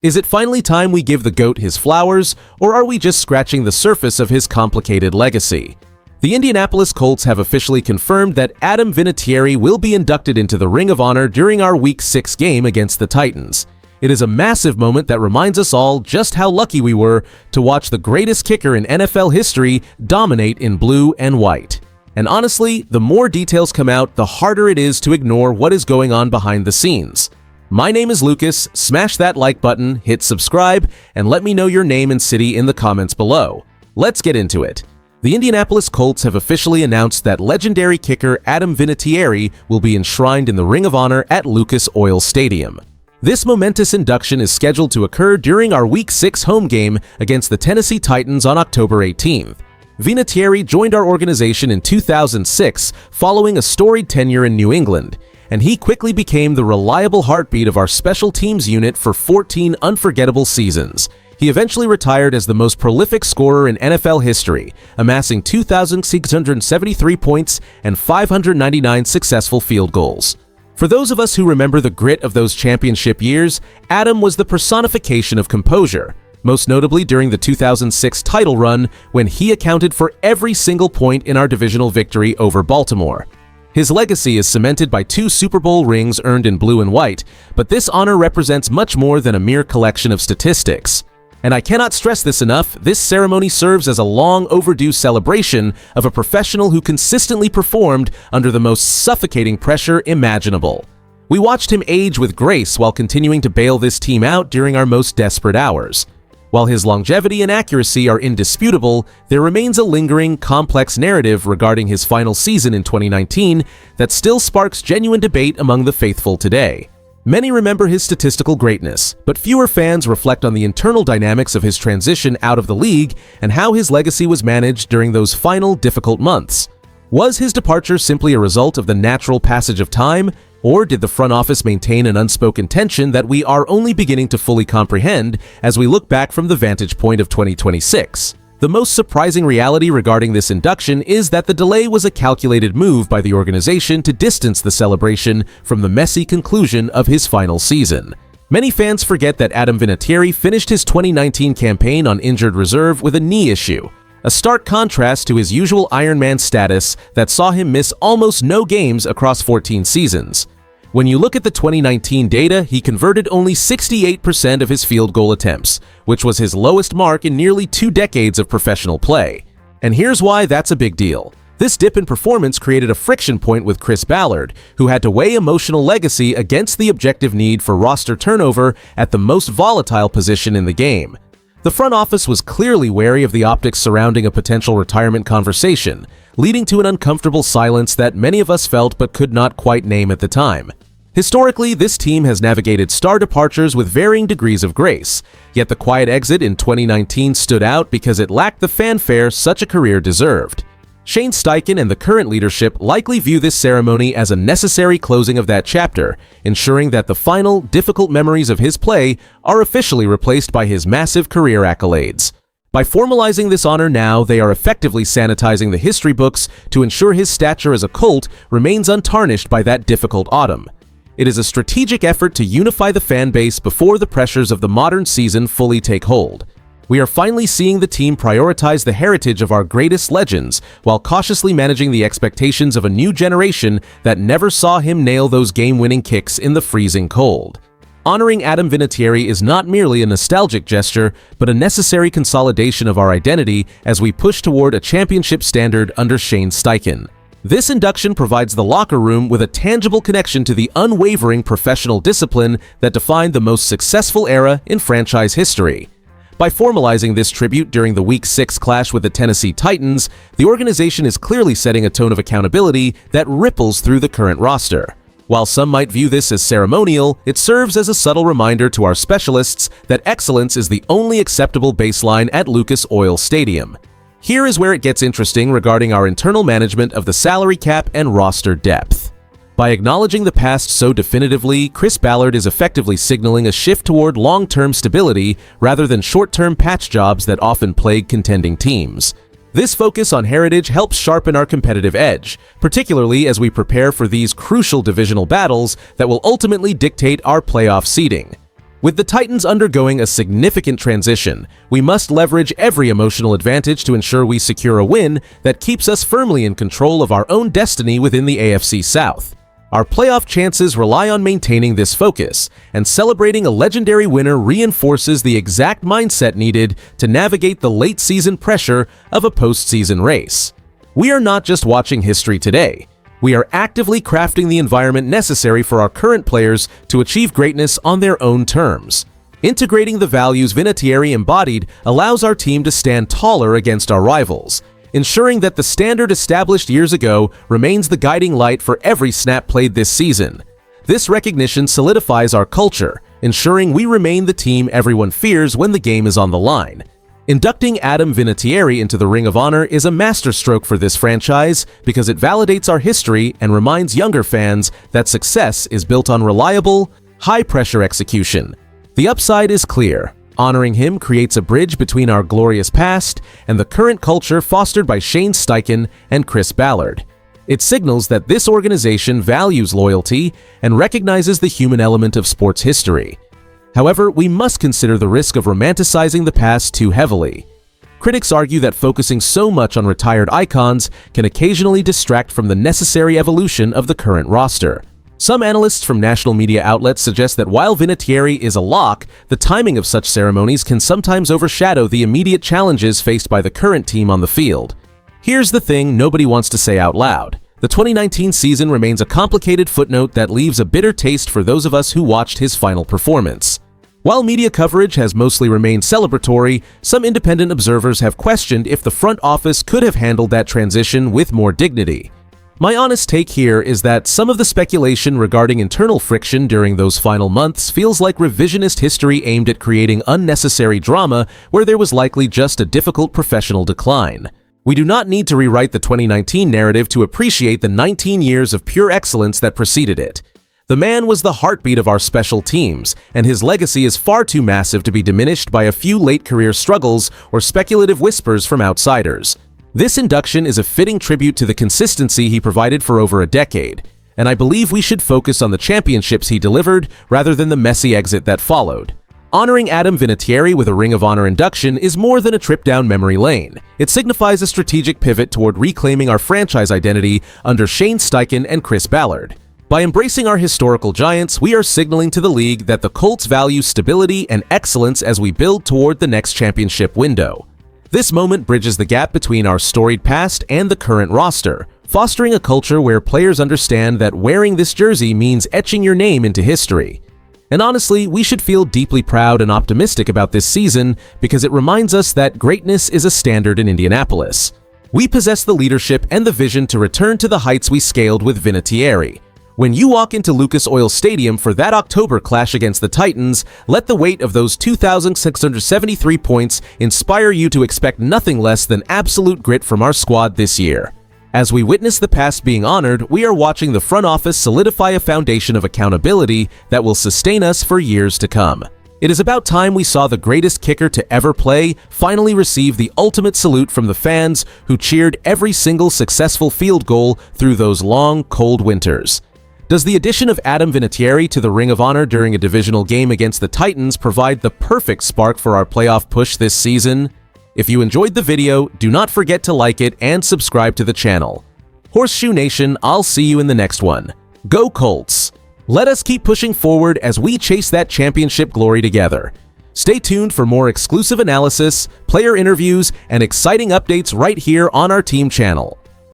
Is it finally time we give the GOAT his flowers, or are we just scratching the surface of his complicated legacy? The Indianapolis Colts have officially confirmed that Adam Vinatieri will be inducted into the Ring of Honor during our Week 6 game against the Titans. It is a massive moment that reminds us all just how lucky we were to watch the greatest kicker in NFL history dominate in blue and white. And honestly, the more details come out, the harder it is to ignore what is going on behind the scenes. My name is Lucas. Smash that like button, hit subscribe, and let me know your name and city in the comments below. Let's get into it. The Indianapolis Colts have officially announced that legendary kicker Adam Vinatieri will be enshrined in the Ring of Honor at Lucas Oil Stadium. This momentous induction is scheduled to occur during our Week 6 home game against the Tennessee Titans on October 18th. Vinatieri joined our organization in 2006 following a storied tenure in New England, and he quickly became the reliable heartbeat of our special teams unit for 14 unforgettable seasons. He eventually retired as the most prolific scorer in NFL history, amassing 2,673 points and 599 successful field goals. For those of us who remember the grit of those championship years, Adam was the personification of composure, most notably during the 2006 title run when he accounted for every single point in our divisional victory over Baltimore. His legacy is cemented by 2 Super Bowl rings earned in blue and white, but this honor represents much more than a mere collection of statistics. And I cannot stress this enough, this ceremony serves as a long overdue celebration of a professional who consistently performed under the most suffocating pressure imaginable. We watched him age with grace while continuing to bail this team out during our most desperate hours. While his longevity and accuracy are indisputable, there remains a lingering, complex narrative regarding his final season in 2019 that still sparks genuine debate among the faithful today. Many remember his statistical greatness, but fewer fans reflect on the internal dynamics of his transition out of the league and how his legacy was managed during those final difficult months. Was his departure simply a result of the natural passage of time, or did the front office maintain an unspoken tension that we are only beginning to fully comprehend as we look back from the vantage point of 2026? The most surprising reality regarding this induction is that the delay was a calculated move by the organization to distance the celebration from the messy conclusion of his final season. Many fans forget that Adam Vinatieri finished his 2019 campaign on injured reserve with a knee issue, a stark contrast to his usual Iron Man status that saw him miss almost no games across 14 seasons. When you look at the 2019 data, he converted only 68% of his field goal attempts, which was his lowest mark in nearly 2 decades of professional play. And here's why that's a big deal. This dip in performance created a friction point with Ballard, who had to weigh emotional legacy against the objective need for roster turnover at the most volatile position in the game. The front office was clearly wary of the optics surrounding a potential retirement conversation, leading to an uncomfortable silence that many of us felt but could not quite name at the time. Historically, this team has navigated star departures with varying degrees of grace, yet the quiet exit in 2019 stood out because it lacked the fanfare such a career deserved. Shane Steichen and the current leadership likely view this ceremony as a necessary closing of that chapter, ensuring that the final, difficult memories of his play are officially replaced by his massive career accolades. By formalizing this honor now, they are effectively sanitizing the history books to ensure his stature as a Colt remains untarnished by that difficult autumn. It is a strategic effort to unify the fan base before the pressures of the modern season fully take hold. We are finally seeing the team prioritize the heritage of our greatest legends while cautiously managing the expectations of a new generation that never saw him nail those game-winning kicks in the freezing cold. Honoring Adam Vinatieri is not merely a nostalgic gesture, but a necessary consolidation of our identity as we push toward a championship standard under Shane Steichen. This induction provides the locker room with a tangible connection to the unwavering professional discipline that defined the most successful era in franchise history. By formalizing this tribute during the Week 6 clash with the Tennessee Titans, the organization is clearly setting a tone of accountability that ripples through the current roster. While some might view this as ceremonial, it serves as a subtle reminder to our specialists that excellence is the only acceptable baseline at Lucas Oil Stadium. Here is where it gets interesting regarding our internal management of the salary cap and roster depth. By acknowledging the past so definitively, Ballard is effectively signaling a shift toward long-term stability rather than short-term patch jobs that often plague contending teams. This focus on heritage helps sharpen our competitive edge, particularly as we prepare for these crucial divisional battles that will ultimately dictate our playoff seeding. With the Titans undergoing a significant transition, we must leverage every emotional advantage to ensure we secure a win that keeps us firmly in control of our own destiny within the AFC South. Our playoff chances rely on maintaining this focus, and celebrating a legendary winner reinforces the exact mindset needed to navigate the late-season pressure of a postseason race. We are not just watching history today. We are actively crafting the environment necessary for our current players to achieve greatness on their own terms. Integrating the values Vinatieri embodied allows our team to stand taller against our rivals, ensuring that the standard established years ago remains the guiding light for every snap played this season. This recognition solidifies our culture, ensuring we remain the team everyone fears when the game is on the line. Inducting Adam Vinatieri into the Ring of Honor is a masterstroke for this franchise because it validates our history and reminds younger fans that success is built on reliable, high-pressure execution. The upside is clear. Honoring him creates a bridge between our glorious past and the current culture fostered by Shane Steichen and Chris Ballard. It signals that this organization values loyalty and recognizes the human element of sports history. However, we must consider the risk of romanticizing the past too heavily. Critics argue that focusing so much on retired icons can occasionally distract from the necessary evolution of the current roster. Some analysts from national media outlets suggest that while Vinatieri is a lock, the timing of such ceremonies can sometimes overshadow the immediate challenges faced by the current team on the field. Here's the thing nobody wants to say out loud. The 2019 season remains a complicated footnote that leaves a bitter taste for those of us who watched his final performance. While media coverage has mostly remained celebratory, some independent observers have questioned if the front office could have handled that transition with more dignity. My honest take here is that some of the speculation regarding internal friction during those final months feels like revisionist history aimed at creating unnecessary drama where there was likely just a difficult professional decline. We do not need to rewrite the 2019 narrative to appreciate the 19 years of pure excellence that preceded it. The man was the heartbeat of our special teams, and his legacy is far too massive to be diminished by a few late-career struggles or speculative whispers from outsiders. This induction is a fitting tribute to the consistency he provided for over a decade, and I believe we should focus on the championships he delivered rather than the messy exit that followed. Honoring Adam Vinatieri with a Ring of Honor induction is more than a trip down memory lane. It signifies a strategic pivot toward reclaiming our franchise identity under Shane Steichen and Chris Ballard. By embracing our historical giants, we are signaling to the league that the Colts value stability and excellence as we build toward the next championship window. This moment bridges the gap between our storied past and the current roster, fostering a culture where players understand that wearing this jersey means etching your name into history. And honestly, we should feel deeply proud and optimistic about this season because it reminds us that greatness is a standard in Indianapolis. We possess the leadership and the vision to return to the heights we scaled with Vinatieri. When you walk into Lucas Oil Stadium for that October clash against the Titans, let the weight of those 2,673 points inspire you to expect nothing less than absolute grit from our squad this year. As we witness the past being honored, we are watching the front office solidify a foundation of accountability that will sustain us for years to come. It is about time we saw the greatest kicker to ever play finally receive the ultimate salute from the fans who cheered every single successful field goal through those long, cold winters. Does the addition of Adam Vinatieri to the Ring of Honor during a divisional game against the Titans provide the perfect spark for our playoff push this season? If you enjoyed the video, do not forget to like it and subscribe to the channel. Horseshoe Nation, I'll see you in the next one. Go Colts! Let us keep pushing forward as we chase that championship glory together. Stay tuned for more exclusive analysis, player interviews, and exciting updates right here on our team channel.